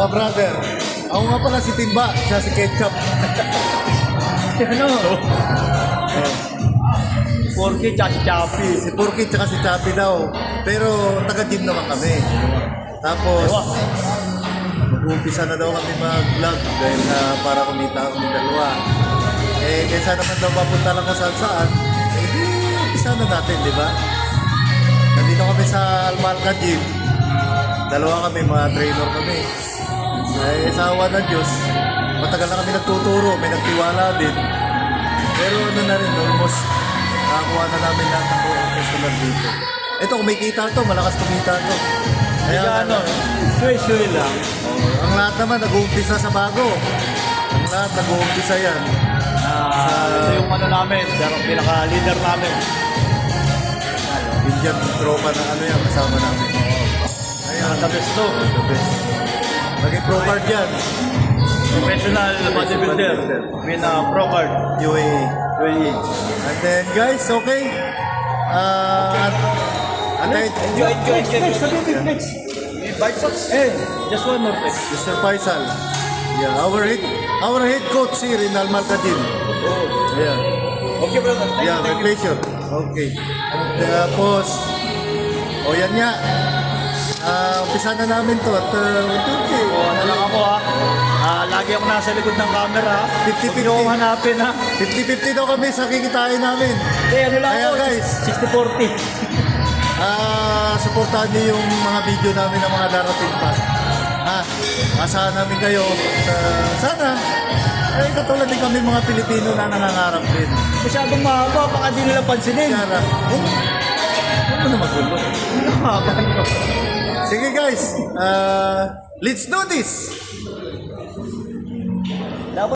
brother. Ako nga pala si Timba, siya si Ketchup. Ano? Porky tsaka si Chappy. Si Porky tsaka si Chappy daw. Pero taga-gym naman kami. Tapos, mag-uumpisa na daw kami mag-vlog dahil para kumita kami dalawa. Eh, kaysa naman daw mapunta lang kung saan-saan, eh, di, umpisa na natin, di ba? Nandito kami sa Almalca Gym. Dalawa kami, mga trainer kami. Eh, sa awa ng Diyos, matagal na kami nagtuturo, may nagtiwala din. Pero ano na rin, almost nakakuha na namin lahat ng customer dito. Ito, kumikita to, malakas kumita to. Kaya ano, sui-sui lang. Ang lahat naman nag-uumpisa sa bago. Ang lahat nag-uumpisa yan. Ito yung ano namin, yung pinaka-leader namin. Indian tropa na ano yan, kasama namin. Ayan, the best to. The best. Naging pro card yan. Professional bodybuilder. I mean, pro card. UAE. UAE. And then guys, okay. Next, next. Biceps. Eh, just one more thing. Mr. Faisal. Yeah, our head coach here in Almalca Gym. Oh. Yeah. Okay, brother. Yeah, my pleasure. Okay. Tapos, yan nga. Umpisa na namin to at okay. Ano lang ako ha. Lagi ako nasa likod ng camera. 50-50. Huwag niyo akong hanapin ha. 50-50 daw kami sa kikitain namin. Ano lang Kaya ako. guys, 60-40. supportahan niyo yung mga video namin ng mga darating pa. Asahan namin kayo. Sana, katulad din kami mga Pilipino na nangangarap din. Masyadong mahaba. Baka di nila pansinin. Kaya, huwag mo na magulo. Mahaba. Sige guys, let's do this!